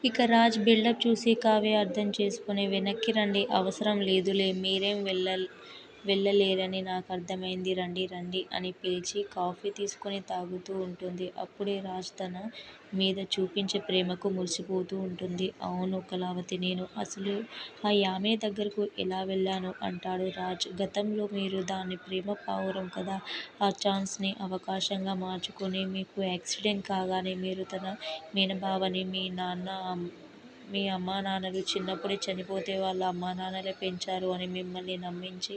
ఇక రాజ్ బిల్డప్ చూసి కావ్య అర్థం చేసుకుని వెనక్కి రండి, అవసరం లేదులే, మీరేం వెళ్ళలేరని నాకర్థమైంది, రండి రండి అని పిలిచి కాఫీ తీసుకుని తాగుతూ ఉంటుంది. అప్పుడే రాజ్ తన మీద చూపించే ప్రేమకు మురిసిపోతూ ఉంటుంది. అవును కళావతి, నేను అసలు ఆ యామిని దగ్గరకు ఎలా వెళ్ళాను అంటాడు రాజ్. గతంలో మీరు దాన్ని ప్రేమ పావురం కదా, ఆ ఛాన్స్ ని అవకాశంగా మార్చుకొని మీకు యాక్సిడెంట్ కాగానే మీరు తన మేనబావని, మీ అమ్మానాన్నలు చిన్నప్పుడే చనిపోతే వాళ్ళ అమ్మానాన్నలే పెంచారు అని మిమ్మల్ని నమ్మించి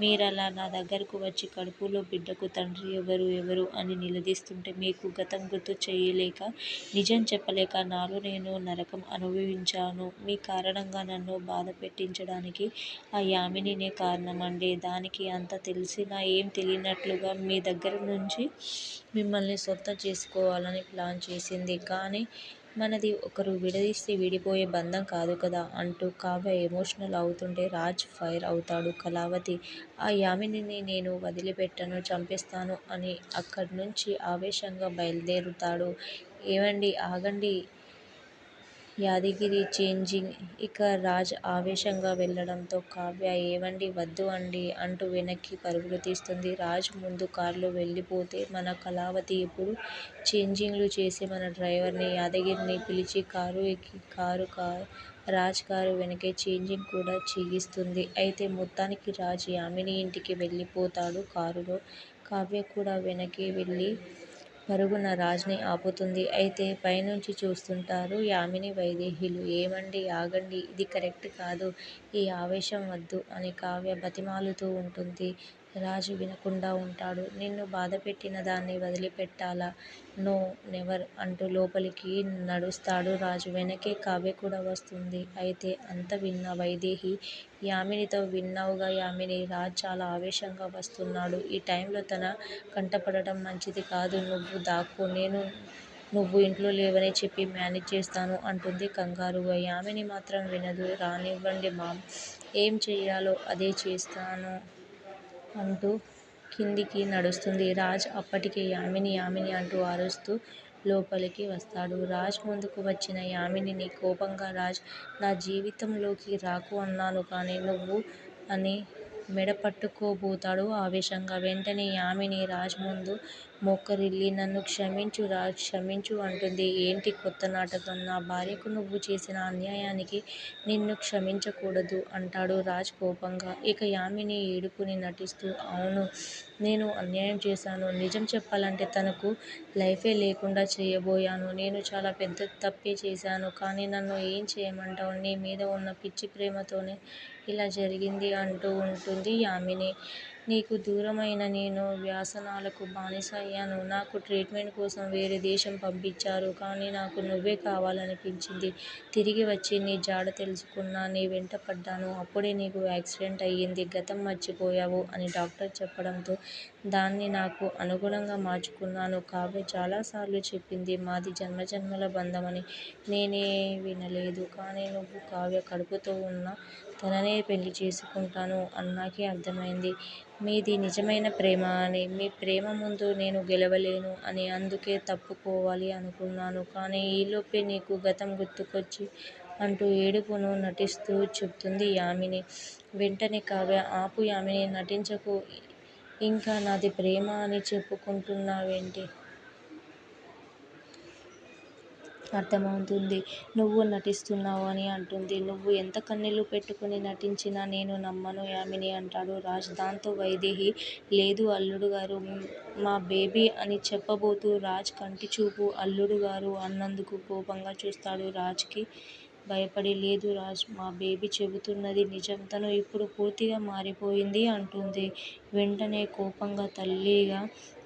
మీరలా నా దగ్గరకు వచ్చి కడుపులో బిడ్డకు తండ్రి ఎవరు అని నిలదీస్తుంటే మీకు గతం గుర్తు చేయలేక, నిజం చెప్పలేక నాలో నేను నరకం అనుభవించాను. మీ కారణంగా నన్ను బాధ పెట్టించడానికి ఆ యామినినే కారణమండి. దానికి అంతా తెలిసినా ఏం తెలియనట్లుగా మీ దగ్గర నుంచి మిమ్మల్ని సొంతం చేసుకోవాలని ప్లాన్ చేసింది. కానీ మనది ఒకరు విడదీస్తే విడిపోయే బంధం కాదు కదా అంటూ కావ్య ఎమోషనల్ అవుతుంటే రాజ్ ఫైర్ అవుతాడు. కళావతి, ఆ యామినిని నేను వదిలిపెట్టను, చంపేస్తాను అని అక్కడ్నుంచి ఆవేశంగా బయలుదేరుతాడు. ఏవండీ ఆగండి, యాదగిరి చేంజింగ్. ఇక రాజ్ ఆవేశంగా వెళ్ళడంతో కావ్య ఏవండీ వద్దు అండి అంటూ వెనక్కి పరుగులు తీస్తుంది. రాజ్ ముందు కార్లో వెళ్ళిపోతే మన కళావతి ఇప్పుడు చేంజింగ్లు చేసే మన డ్రైవర్ని యాదగిరిని పిలిచి కారు ఎక్కి రాజ్ కారు వెనకే చేంజింగ్ కూడా చేయిస్తుంది. అయితే మొత్తానికి రాజ్ యామిని ఇంటికి వెళ్ళిపోతాడు కారులో. కావ్య కూడా వెనకే వెళ్ళి పరుగున రాజ్ ని ఆపుతుంది. అయితే పైనుంచి చూస్తుంటారు యామిని వైదేహీలు. ఏమండీ ఆగండి, ఇది కరెక్ట్ కాదు, ఈ ఆవేశం వద్దు అని కావ్య బతిమాలుతూ ఉంటుంది. రాజ్ వినకుండా ఉంటాడు. నిన్ను బాధపెట్టిన దాన్ని వదిలిపెట్టాలా? నో నెవర్ అంటూ లోపలికి నడుస్తాడు రాజ్. వెనకే కావ్య కూడా వస్తుంది. అయితే అంతా విన్న వైదేహి యామినితో, విన్నావుగా యామిని, రాజ్ చాలా ఆవేశంగా వస్తున్నాడు. ఈ టైంలో తన కంటపడటం మంచిది కాదు, నువ్వు దాక్కో, నేను నువ్వు ఇంట్లో లేవని చెప్పి మేనేజ్ చేస్తాను అంటుంది కంగారుగా. యామిని మాత్రం వినదు. రానివ్వండి మామ్, ఏం చెయ్యాలో అదే చేస్తాను అంటూ కిందికి నడుస్తుంది. రాజ్ అప్పటికే యామిని యామిని అంటూ అరుస్తూ లోపలికి వస్తాడు. రాజ్ ముందుకు వచ్చిన యామినిని కోపంగా రాజ్, నా జీవితంలోకి రాకు అన్నాను కానీ నువ్వు అని మెడ పట్టుకోబోతాడు ఆవేశంగా. వెంటనే యామిని రాజ్ ముందు మోకరిల్లి నన్ను క్షమించు రాజ్, క్షమించు అంటుంది. ఏంటి కొత్త నాటకం, నా భార్యకు నువ్వు చేసిన అన్యాయానికి నిన్ను క్షమించకూడదు అంటాడు రాజ్ కోపంగా. ఇక యామిని ఏడుపుని నటిస్తూ అవును, నేను అన్యాయం చేశాను, నిజం చెప్పాలంటే తనకు లైఫే లేకుండా చేయబోయాను, నేను చాలా పెద్ద తప్పే చేశాను, కానీ నన్ను ఏం చేయమంటావ్, నీ మీద ఉన్న పిచ్చి ప్రేమతోనే ఇలా జరిగింది అంటూ ఉంటుంది యామిని. నీకు దూరమైన నేను వ్యసనాలకు బానిస అయ్యాను. నాకు ట్రీట్మెంట్ కోసం వేరే దేశం పంపించారు. కానీ నాకు నువ్వే కావాలనిపించింది. తిరిగి వచ్చి నీ జాడ తెలుసుకున్నా, నీ వెంట పడ్డాను. అప్పుడే నీకు యాక్సిడెంట్ అయ్యింది, గతం మర్చిపోయావు అని డాక్టర్ చెప్పడంతో దాన్ని నాకు అనుగుణంగా మార్చుకున్నాను. కావ్య చాలాసార్లు చెప్పింది మాది జన్మజన్మల బంధమని, నేనే వినలేదు. కానీ నువ్వు కావ్య కడుపుతో ఉన్న తననే పెళ్లి చేసుకుంటాను అన్నాకే అర్థమైంది మీది నిజమైన ప్రేమ అని. మీ ప్రేమ ముందు నేను గెలవలేను అని, అందుకే తప్పుకోవాలి అనుకున్నాను. కానీ ఈలోపే నీకు గతం గుర్తుకొచ్చి అంటూ ఏడుపును నటిస్తూ చెప్తుంది యామిని. వెంటనే కావ్య ఆపు యామిని, నటించకు, ఇంకా నాది ప్రేమ అని చెప్పుకుంటున్నావేంటి? అర్థమవుతుంది నువ్వు నటిస్తున్నావు అని అంటుంది. నువ్వు ఎంత కన్నీళ్లు పెట్టుకుని నటించినా నేను నమ్మను యామిని అంటాడు రాజ్. దాంతో వైదేహి లేదు అల్లుడుగారు, మా బేబీ అని చెప్పబోతూ రాజ్ కంటి చూపు అల్లుడుగారు అన్నందుకు కోపంగా చూస్తాడు. రాజ్ కి భయపడి లేదు రాజ్, మా బేబీ చెబుతున్నది నిజం, తను ఇప్పుడు పూర్తిగా మారిపోయింది అంటుంది. వెంటనే కోపంగా తల్లిగా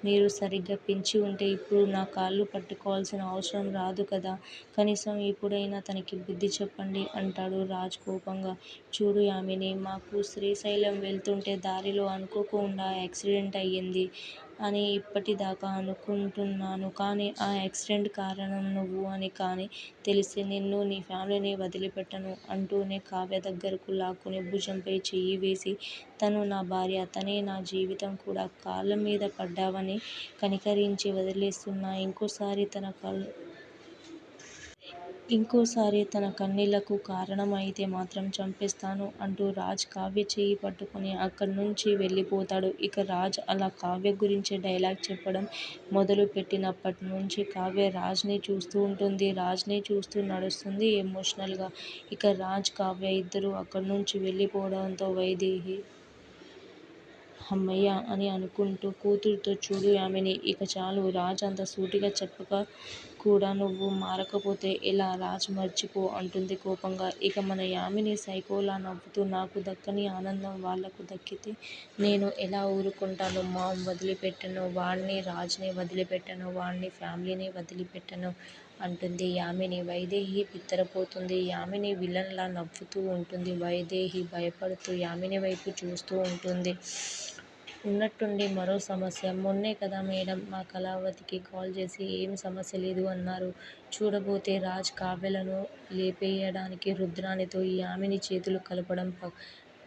మీరు సరిగ్గా పెంచి ఉంటే ఇప్పుడు నా కాళ్ళు పట్టుకోవాల్సిన అవసరం రాదు కదా, కనీసం ఇప్పుడైనా తనకి బుద్ధి చెప్పండి అంటాడు రాజ్ కోపంగా. చూడు యామిని, మాకు శ్రీశైలం వెళ్తుంటే దారిలో అనుకోకుండా యాక్సిడెంట్ అయ్యింది అని ఇప్పటిదాకా అనుకుంటున్నాను. కానీ ఆ యాక్సిడెంట్ కారణం నువ్వు అని కానీ తెలిస్తే నిన్ను, నీ ఫ్యామిలీని వదిలిపెట్టను అంటూనే కావ్య దగ్గరకు లాక్కుని భుజంపై చెయ్యి వేసి తను నా భార్య, తనే నా జీవితం కూడా, కాళ్ళ మీద పడ్డావని కనికరించి వదిలేస్తున్నా, ఇంకోసారి తన ఇంకోసారి తన కన్నీళ్లకు కారణం అయితే మాత్రం చంపేస్తాను అంటూ రాజ్ కావ్య చెయ్యి పట్టుకుని అక్కడ్నుంచి వెళ్ళిపోతాడు. ఇక రాజ్ అలా కావ్య గురించి డైలాగ్ చెప్పడం మొదలు పెట్టినప్పట్నుంచి కావ్య రాజ్ ని చూస్తూ ఉంటుంది. రాజ్ ని చూస్తూ నడుస్తుంది ఎమోషనల్ గా. ఇక రాజ్, కావ్య ఇద్దరూ అక్కడ్నుంచి వెళ్ళిపోవడంతో వైదేహి హమ్మయ్య అని అనుకుంటూ కూతురుతో చూడు యామిని, ఇక చాలు రాజ్ అంత సూటిగా చెప్పక కూడా నువ్వు మారకపోతే ఎలా రాజ్ మర్చిపో అంటుంది కోపంగా. ఇక మన యామిని సైకోలా నవ్వుతూ నాకు దక్కని ఆనందం వాళ్ళకు దక్కితే నేను ఎలా ఊరుకుంటాను మామ్, వదిలిపెట్టను వాడ్ని, రాజ్ ని వదిలిపెట్టను, వాడి ఫ్యామిలీని వదిలిపెట్టను అంటుంది యామిని. వైదేహి బిత్తరపోతుంది. యామిని విలన్ లా నవ్వుతూ ఉంటుంది. వైదేహి భయపడుతూ యామిని వైపు చూస్తూ ఉంటుంది. ఉన్నట్టుండి మరో సమస్య. మొన్నే కదా మేడం మా కళావతికి కాల్ చేసి ఏం సమస్య లేదు అన్నారు. చూడబోతే రాజ్ కావ్యలను లేపేయడానికి రుద్రాణితో యామిని చేతులు కలపడం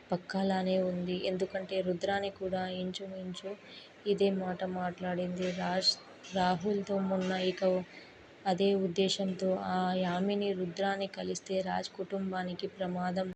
పక్కాలానే ఉంది. ఎందుకంటే రుద్రాణి కూడా ఇంచుమించు ఇదే మాట మాట్లాడింది రాహుల్ తో మొన్న. ఇక అదే ఉద్దేశంతో ఆ యామిని రుద్రాణి కలిస్తే రాజ్ కుటుంబానికి ప్రమాదం.